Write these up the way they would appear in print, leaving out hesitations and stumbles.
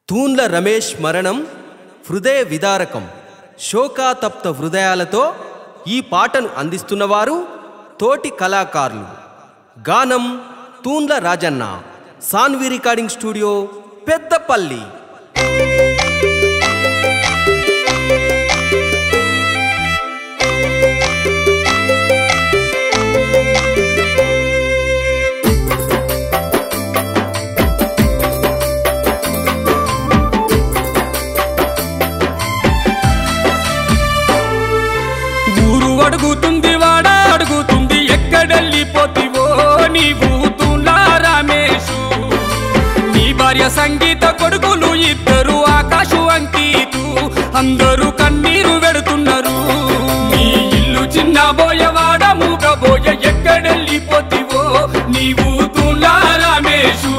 తూన్ల రమేష్ మరణం హృదయ విదారకం. శోకాతప్త హృదయాలతో ఈ పాటను అందిస్తున్నవారు తోటి కళాకారులు. గానం తూన్ల రాజన్న. Saanvi recording studio, Peddapalli. అడుగుతుంది వాడ అడుగుతుంది, ఎక్కడెళ్ళిపోతివో నీవు తూన్ల రమేషు. నీ భార్య సంగీత, కొడుకులు ఇద్దరు ఆకాశు అంకితు, అందరూ కన్నీరు వెడుతున్నారు. నీ ఇల్లు చిన్న బోయవాడ మూగబోయ, ఎక్కడెళ్ళిపోతివో నీవు తూన్ల రమేషు.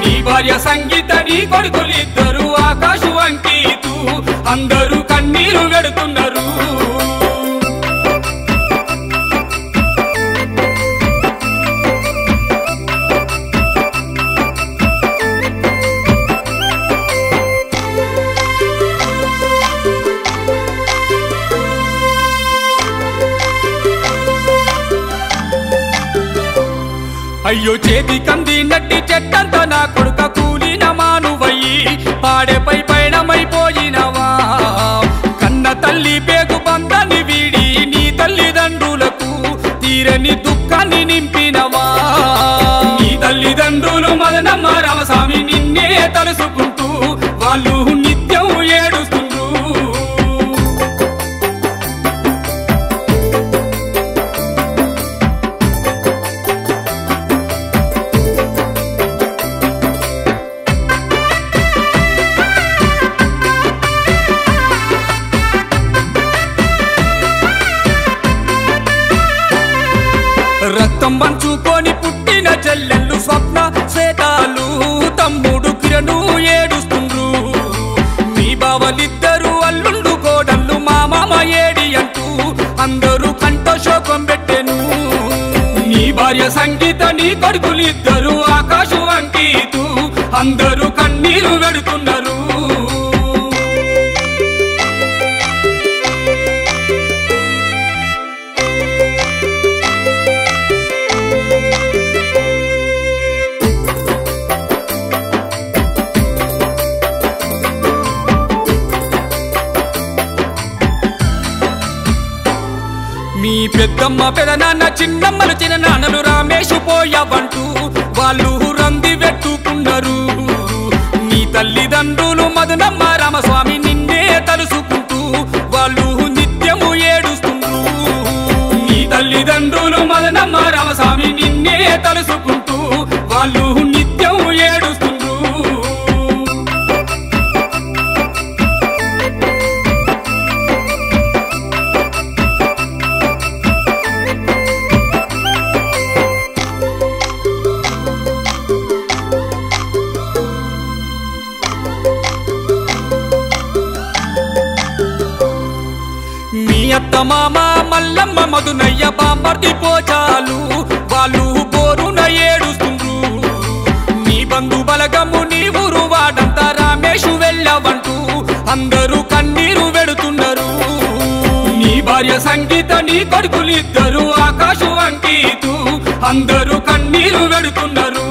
నీ భార్య సంగీత, నీ కొడుకులు ఇద్దరు ఆకాశు అంకితు, అందరూ కన్నీరు వెడుతున్నారు. అయ్యో చేతి కంది నట్టి చెట్టంతా నా కొడుక కూలిన మానువయ్యి, పాడేపై పయనమైపోయినవా. కన్న తల్లి పేగు బంధాన్ని వీడి నీ తల్లిదండ్రులకు తీరని దుఃఖాన్ని నింపినవా. నీ తల్లిదండ్రులు మదనమ్మ రామస్వామి నిన్నే తలుసుకుంటూ వాళ్ళు నిత్యం ఏడుస్తుండ్రు. రక్తం పంచుకొని పుట్టిన చెల్లెళ్ళు స్వప్న శ్వేతాలు, తమ్ముడు కిరణు ఏడుస్తుండ్రు. మీ బావలిద్దరు అల్లుళ్ళు కోడళ్ళు మా మామ ఏడి అంటూ అందరూ కంట శోకం పెట్టెను. నీ భార్య సంగీత, నీ కొడుకులిద్దరు ఆకాశు అంకితు, అందరూ కన్నీరు వెడుతున్నారు. మీ పెద్దమ్మ పెదనాన్న చిన్నమ్మలు చిన్ననాన్నలు రామేషు పోయావంటూ వాళ్ళు రంది వెట్టుకున్నారు. నీ తల్లిదండ్రులు మదనమ్మ రామస్వామి నిన్నే తలుసుకుంటూ వాళ్ళు నిత్యము ఏడుస్తుండ్రు. నీ తల్లిదండ్రులు మదనమ్మ రామస్వామి నిన్నే తలుసుకుంటూ వాళ్ళు నిత్యం ఏడుస్తుండ్రు. మీ అత్త మామ మల్లమ్మ మధునయ్య బాంబర్ది పోచాలు వాళ్ళు బోరున ఏడుస్తుండ్రు. నీ బంధు బలగము నీ ఊరు వాడంతా రామేషు వెళ్ళవంటూ అందరూ కన్నీరు వెడుతున్నారు. నీ భార్య సంగీత, నీ కొడుకులిద్దరు ఆకాశు అంకితు, అందరూ కన్నీరు వెడుతున్నారు.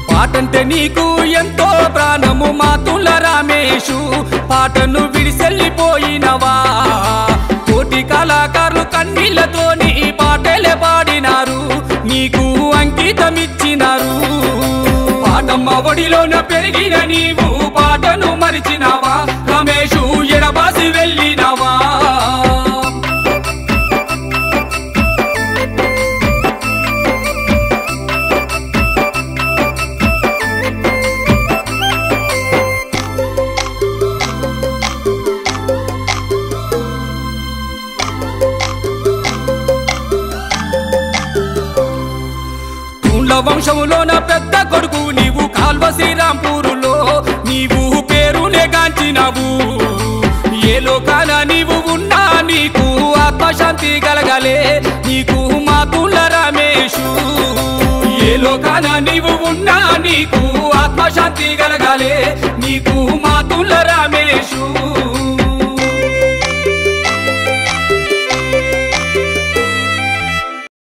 పాటంటే నీకు ఎంతో ప్రాణము మా తూన్ల రమేషు, పాటను విడిసెళ్ళిపోయినవా. కోటి కళాకారులు కన్నీళ్లతో నీ పాటలే పాడినారు, నీకు అంకితమిచ్చినారు. పాటమ్మ ఒడిలోన పెరిగిన నీవు పాటను మరిచినావా, రమేషు ఎడబాసి వెళ్ళినావా. కట్ల వంశంలోన పెద్ద కొడుకు నీవు కాల్వ శ్రీరాంపూరులో నీవు పేరునే గాంచినవు ఏ లోకాన నీవు ఉన్నా నీకు ఆత్మశాంతి కలగలే నీకు మాతుల రమేషు ఏ లోకాన నీవు ఉన్నా నీకు ఆత్మశాంతి కలగలే నీకు మాతుల రమేషు